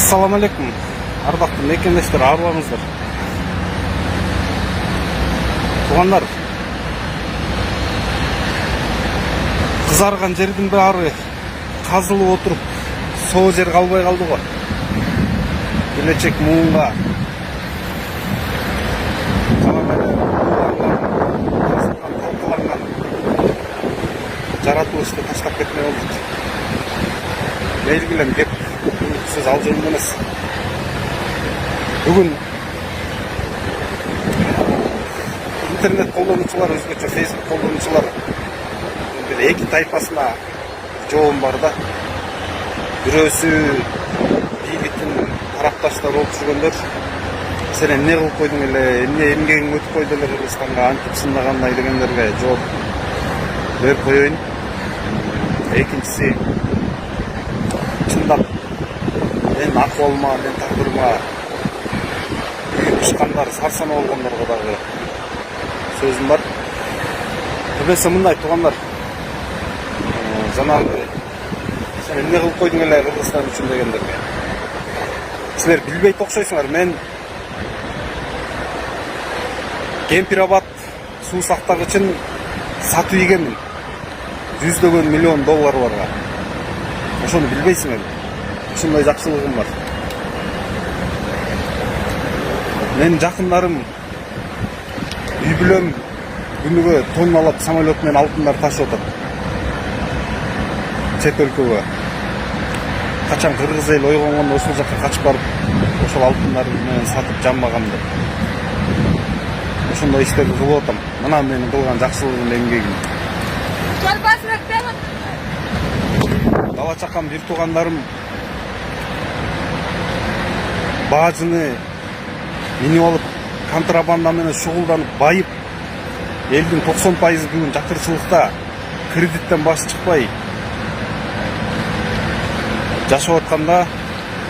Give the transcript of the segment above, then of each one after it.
Assalamu alaikum. Ардактуу мекендештер, арбаңыздар. Тугандар. Кызарган жердин баары казылып отуруп, соо жер калбай калды го. Келечек муунга жаратылышты таштап кетмей болдук. Белгилем кеп сөз ал жөнүндө эмес. Бүгүн интернет колдонуучулар, өзгөчө Facebook колдонуучулар бир эки тайпасына жоом бар да. Бирөөсү бийликтин тарапташтары болуп жүргөндөр, сен эмне кылып койдуң эле, эмне эмгегиң өтүп койду эле Кыргызстанга, антип сындагандай дегендерге жооп берип коеюн. Экинчиси, чындап мен акыбалыма, мен тагдырыма ушкандар, сарсана болгондорго дагы сөзүм бар. Эмесе мындай туугандар, жанагы сен эмне кылып койдуң эле Кыргызстан үчүн дегендерге. Силер билбейт окшойсуңар, мен Кемпирабад суу сактагычын сатып ийгенмин. $100 миллион барга. Ошону билбейсиңер. Ушундай жакшылыгым бар. Мен жакындарым үй бүлөм күнүгө тонналап самолет менен алтындар ташып атат. Чет өлкөгө. Качан кыргыз эл ойгонгондо ошол жакка качып барып, ошол алтындар менен сатып жамбагам деп. Ошондой иштерди кылып атам. Мына менин кылган жакшылыгым, эмгегим. Дала чакан бир туугандарым бажыны минип алып, контрабанда менен шугулданып байып, элдин 90% бүгүн жакырчылыкта, кредиттен баш чыкпай жашап атканда,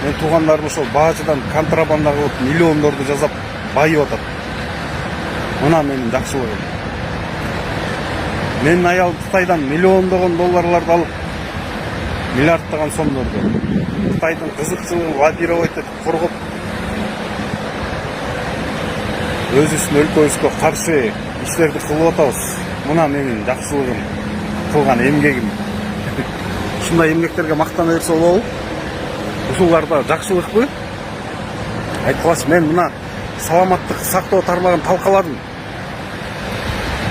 мен туугандарым ошол бажыдан контрабанда кылып миллиондорду жасап байып атат. Мына менин жакшылыгым. Менин аял Кытайдан миллиондогон долларларды алып, миллиардтаган сомдорду Кытайдын кызыкчылыгын лоббировать этип коргоп, өзүбүздүн өлкөбүзгө каршы иштерди кылып атабыз. Мына менин жакшылыгым, кылган эмгегим. Ушундай эмгектерге мактана берсе болобу? Ушуларда жакшылыкпы? Айткылачы, мен мына саламаттык сактоо тармагын талкаладым.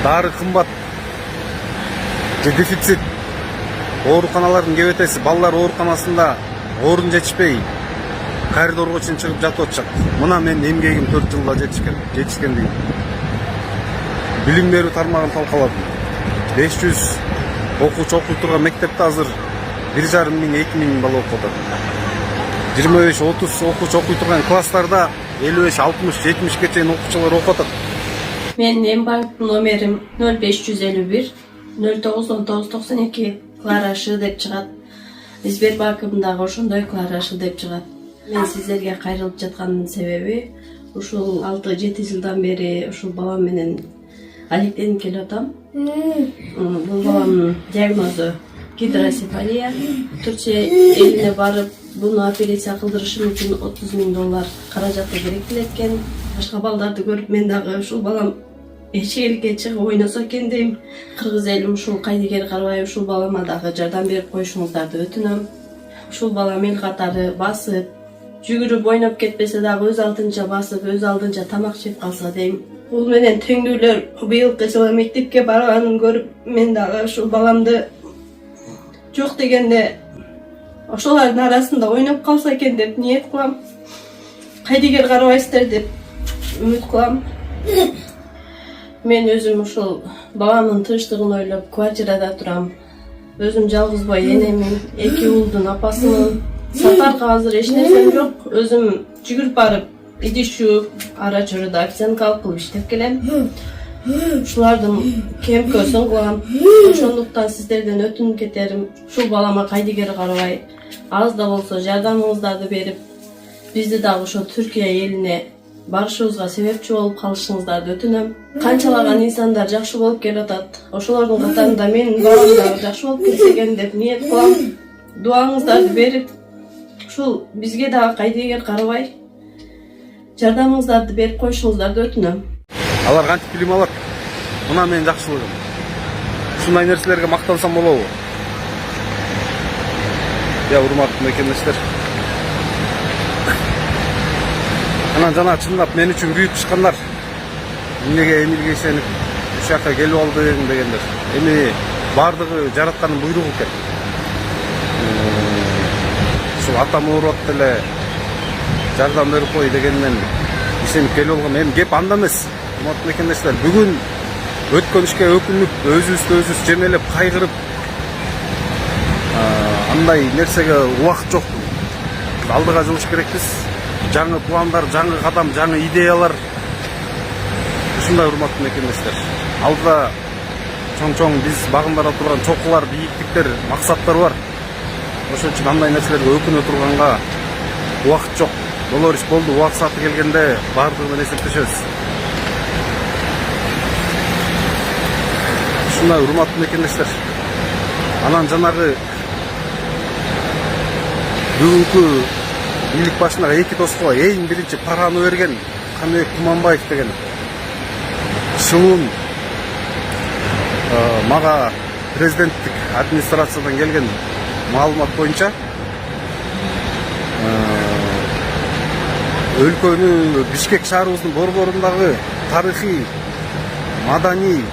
Дары кымбат, дефицит, ооруканалардын кебетеси, балдар ооруканасында орун жетишпей, коридорго чейин чыгып жатып атышат. Мына менин эмгегим 4 жылда жетишкендигим. Билим берүү тармагын талкаладым. 500 окуучу окуй турган мектепте азыр 1,5-2,000 бала окуп атат. 25-30 окуучу окуй турган класстарда 55-60-70 чейин окуучулар окуп атат. Мен Эмбанктын номерим 0551 091992 Кларашы деп чыгат. Сбербанкым дагы ошондой Кларашы деп чыгат. Мен сиздерге кайрылып жаткандын себеби, ушул 6-7 жылдан бери ушул балам менен алектенип келип атам. Бул баламдын диагнозу гидросефалия. Түркия элине барып, буну операция кылдырышым үчүн $30,000 каражаты керектелет экен. Башка балдарды көрүп, мен дагы ушул балам эшикке чыгып ойносо экен дейм. Кыргыз элим ушул кайдыгер карабай, ушул балама дагы жардам берип коюшуңуздарды өтүнөм. Ушул балам эл катары басып, жүгүрүп ойноп кетпесе дагы өз алдынча басып, өз алдынча тамак жеп калса дейм. Бул менен теңдүүлөр быйылкы жылы мектепке барганын көрүп, мен дагы ушул баламды жок дегенде ошолордун арасында ойноп калса экен деп ниет кылам. Кайдыгер карабайсыздар деп үмүт кылам. Мен өзүм ушул баламдын тынчтыгын ойлоп квартирада турам. Өзүм жалгыз бой энемин, 2 уулдун апасымын. Сатарга азыр эч нерсем жок. Өзүм жүгүрүп барып, идиш жууп, ара чоруда официанткалык кылып иштеп келем. Ушулардын кемкөсүн кылам. Ошондуктан сиздерден өтүнүп кетерим, ушул балама кайдыгер карабай, аз да болсо жардамыңыздарды берип, бизди дагы ошо Түркия элине барышыбызга себепчи болуп калышыңыздарды өтүнөм. Канчалаган инсандар жакшы болуп келип атат. Ошолордун катарында менин балам дагы жакшы болуп кетсе экен деп ниет кылам. Дуаңыздарды берип, ушул бизге дагы кайдыгер карабай жардамыңыздарды берип коюшуңуздарды өтүнөм. Алар кантип билим алат? Мына менин жакшылыгым. Ушундай нерселерге мактансам болобу? Я урматтуу мекендештер. Анан жана чындап мен үчүн күйүп чыккандар. Эмнеге Эмилге ишенип ушул жака келип алдың дегендер. Эми бардыгы жараткандын буйругу экен. Ушул атам ооруп эле жардам берип кой дегенмен ишенип келип алгам. Эми кеп анда эмес. Урматтуу мекендештер, бүгүн өткөн ишке өкүнүп, өзүбүз жемелеп, кайгырып, андай нерсеге убакыт жок. Алдыга жылыш керекпиз. Жаңы пландар, жаңы кадам, жаңы идеялар. Ушундай урматтуу мекендештер. Алдыда чоң биз багындыра турган чокулар, бийиктиктер, максаттар бар. Ошон үчүн андай нерселерге өкүнө турганга убакыт жок. Болор иш болду, убакыт сааты келгенде бардыгы менен эсептешебиз. Ушундай урматтуу мекендештер. Анан жанагы бүгүнкү бийлик башындагы эки доско эң биринчи параны берген Каныбек Туманбаев деген шылуун мага президенттик администрациядан келген маалымат боюнча өлкөнү Бишкек шаарыбыздын борборундагы тарыхый, маданий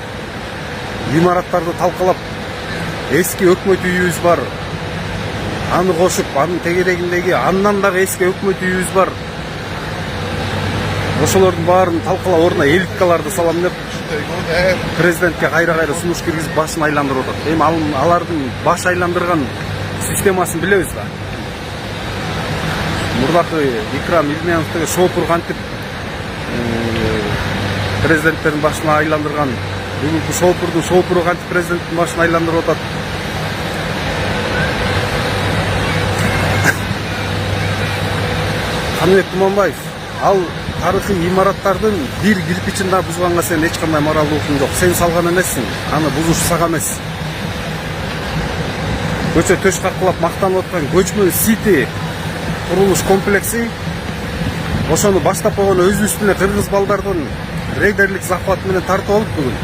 имараттарды талкалап, эски өкмөт үйүбүз бар. Аны кошуп, анын тегерегиндеги андан дагы эски өкмөт үйүбүз бар. Ошолордун баарын талкалап, ордуна элиткаларды салам деп президентке кайра сунуш киргизип башын айландырып атат. Эми алардын баш айландырган системасын билебиз да. Мурдакы Икрам Илменовдогу шопур кантип президенттердин башын айландырган, бүгүнкү шопуру кантип президенттин башын айландырып атат. Каныбек Туманбаев, ал тарыхый имараттардын бир кирпичин да бузганга сен эч кандай моралдуу укуң жок. Сен салган эмессиң, аны бузуш сага эмес. Көчө төш какылап мактанып аткан көчмө сити курулуш комплекси, ошону баштап койгон өзүбүз эле кыргыз балдардын рейдерлик захваты менен тартып алып бүгүн.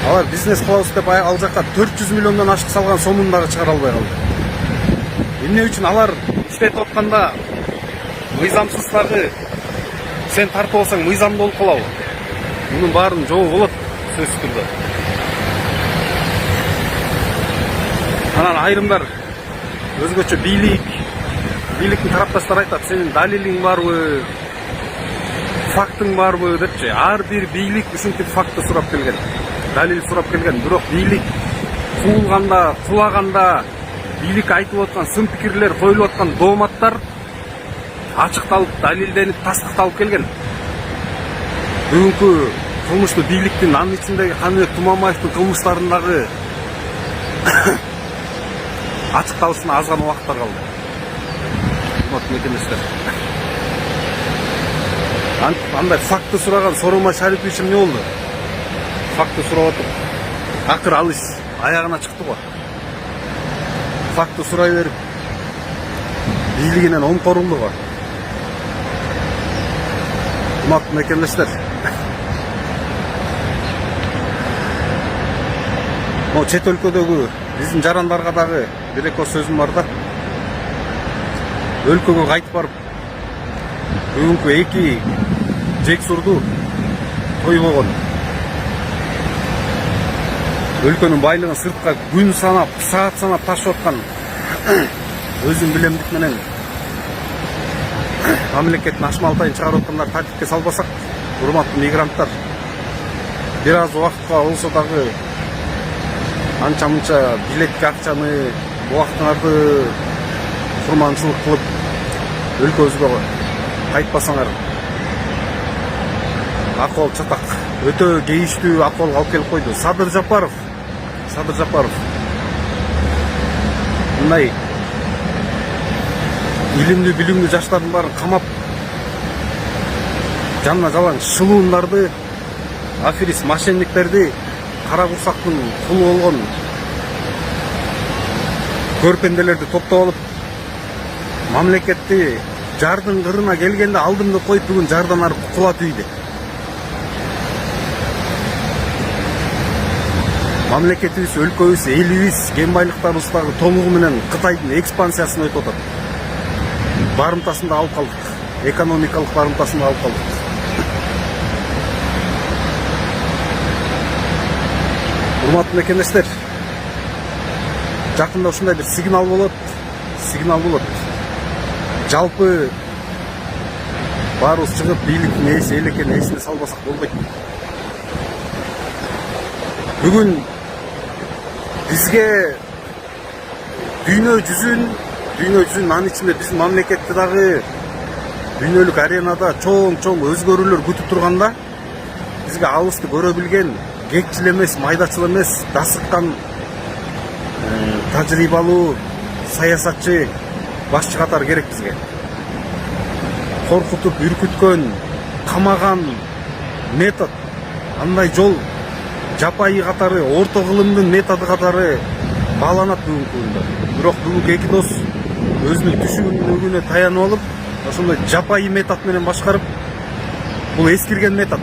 Алар бизнес кылабыз деп ал жака 400 миллиондон ашык салган сомун дагы чыгара албай калды. Эмне үчүн алар иштетип атканда мыйзамсыз дагы сен тартып алсаң мыйзам болуп калабы? Мунун баарын жобу болот сөзсүз түрдө. Анан айрымдар өзгөчө бийликтин тарапташтары айтат, сенин далилиң барбы, фактың барбы депчи. Ар бир бийлик ушинтип факты сурап келген, далил сурап келген. Бирок бийлик куулганда, кулаганда, бийлик айтып аткан сын пикирлер, коюлуп аткан дооматтар ачыкталып, далилденип, тастыкталып келген. Бүгүнкү кылмыштуу бийликтин, анын ичиндеги Каныбек Туманбаевдин кылмыштарындагы ачыкталышына аз гана убакыттар калды. Мекендештер. Андай факты сураган Сооронбай Шарипович эмне болду? Факты сурап атып, акыр ал иш аягына чыкты го. Факты сурай берип, бийлигинен оңкорулду го. Урматтуу мекендештер. Чет өлкөдөгү биздин жарандарга дагы бир эки сөзүм бар да. Өлкөгө кайтып барып, бүгүнкү эки жексурду койбогон, өлкөнүн байлыгын сыртка күн санап, саат санап ташып аткан өзүн билемдик менен мамлекеттин ашмалтайын чыгарып аткандар тартипке салбасак, урматтуу мигранттар, бир аз убакытка болсо дагы анча мынча билетке акчаны, убактыңарды курманчылык кылып өлкөбүзгө кайтпасаңар акыбал чатак, өтө кейиштүү акыбалга алып келип койду. Садыр Жапаров мындай илимдүү билимдүү жаштардын баарын камап, жанына жалаң шылуундарды, аферист мошенниктерди, кара курсактын кулу болгон көрпенделерди топтоп алып, мамлекетти жардын кырына келгенде алдымды коюп бүгүн жардан ары кулат үйдө. Мамлекетибиз, өлкөбүз, элибиз кен байлыктарыбыздагы толугу менен Кытайдын экспансиясына өтүп атат. Барымтасын да алып калдык. Экономикалык барымтасын да алып калдык. Урматтуу мекендештер, жакында ушундай бир сигнал болот. Жалпы баарыбыз чыгып бийликтин ээси эл экенин эсине салбасак болбойт. Бүгүн бизге дүйнө жүзүн анын ичинде биздин мамлекетти дагы дүйнөлүк аренада чоң өзгөрүүлөр күтүп турганда бизге алысты көрө билген кекчил эмес, майдачыл эмес, дасыккан тажрыйбалуу саясатчы башчы катары керек бизге. Коркутуп, үркүткөн, камаган метод, андай жол жапайы катары, орто кылымдын методу катары бааланат бүгүнкү күндө. Бирок бүгүнкү эки дос өзүнүн түшүнүгүнө таянып алып, ошондой жапайы метод менен башкарып, бул эскирген метод.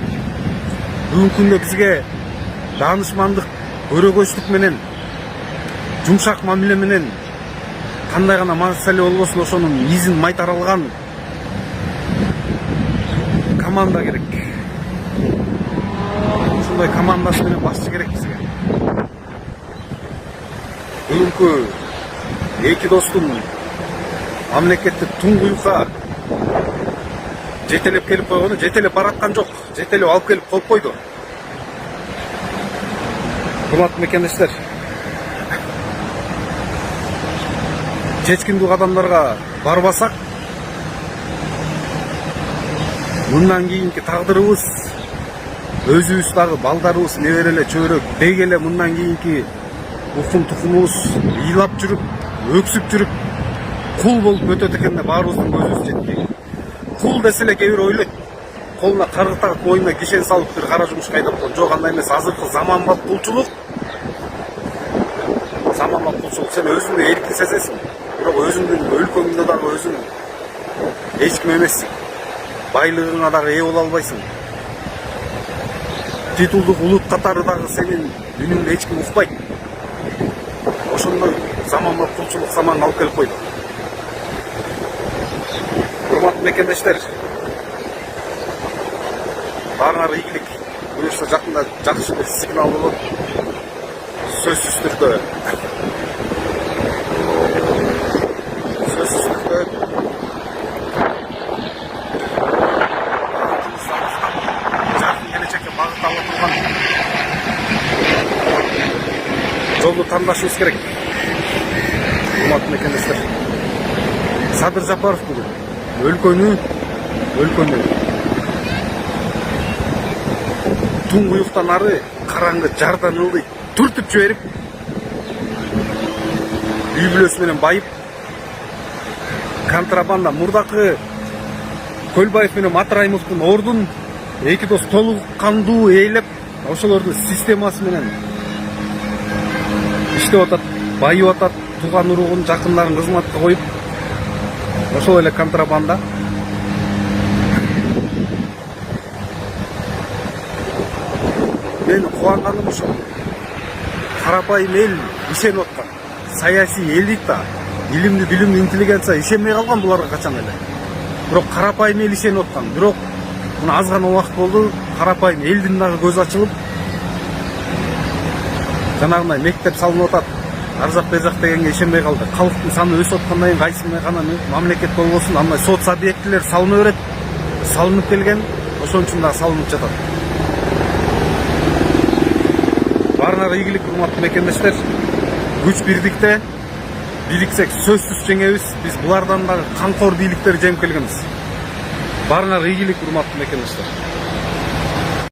Бүгүнкү күндө бизге данышмандык, көрөгөчтүк менен, жумшак мамиле менен кандай гана маселе болбосун ошонун изин майтаралган команда керек. Ошондой командасы менен башчы керек бизге. Бүгүнкү эки достун мамлекетти туңгуюкка жетелеп келип койгону, жетелеп бараткан жок, жетелеп алып келип коюп койду. Урматтуу мекендештер, чечкиндүү кадамдарга барбасак, мындан кийинки тагдырыбыз, өзүбүз дагы балдарыбыз, небереле, чөйрөк, деги эле мындан кийинки укум тукумубуз ыйлап жүрүп, өксүп жүрүп, кул болуп өтөт экенде баарыбыздын көзүбүз жетпейт. Кул десе эле кээ бир ойлойт, колуна каргы тагып, моюнуна кишен салып бир кара жумуш кайдап койгон. Жок, андай эмес. Азыркы заманбап кулчулук. Сен өзүңдү эркин сезесиң, бирок өзүңдүн өлкөңдө дагы өзүң эч ким эмессиң. Байлыгыңа дагы ээ боло албайсың. Титулдук улут катары дагы сенин үнүңдү эч ким укпайт. Ошондой заманбап кулчулук заманга алып келип койду. Урматтуу мекендештер, баарыңарга ийгилик. Буюрса жакында жакшы бир сигнал болот. Сөзсүз түрдө келечекке багытталып турган жолду тандашыбыз керек. Урматтуу мекендештер, Садыр Жапаров бүгүн өлкөнү туңгуюктан ары караңгы жардан ылдый түртүп жиберип, үй бүлөсү менен байып, контрабанда мурдакы Көлбаев менен Матраимовдун ордун эки дос толук кандуу ээлеп, ошолордун системасы менен иштеп атат, байып атат, тууган уругун, жакындарын кызматка коюп, ошол эле контрабанда. Мен кубанганым ошол. Карапайым эл ишенип аткан. Саясий элита, илимдүү, билимдүү, интеллигенция ишенбей калган буларга качан эле. Бирок карапайым эл ишенип аткан. Бирок мына аз гана убакыт болду, карапайым элдин дагы көзү ачылып, жанагындай мектеп салынып атат, ар жак бер жак дегенге ишенбей калды. Калктын саны өсүп аткандан кийин кайсы гана мамлекет болбосун, андай соц объектилер салына берет. Салынып келген, ошон үчүн дагы салынып жатат. Баарыңарга ийгилик, урматтуу мекендештер. Күч бирдикте, бириксек сөзсүз жеңебиз. Биз булардан дагы канкор бийликтер жеңип келгенбиз. Баарыңарга ийгилик, урматтуу мекендештер.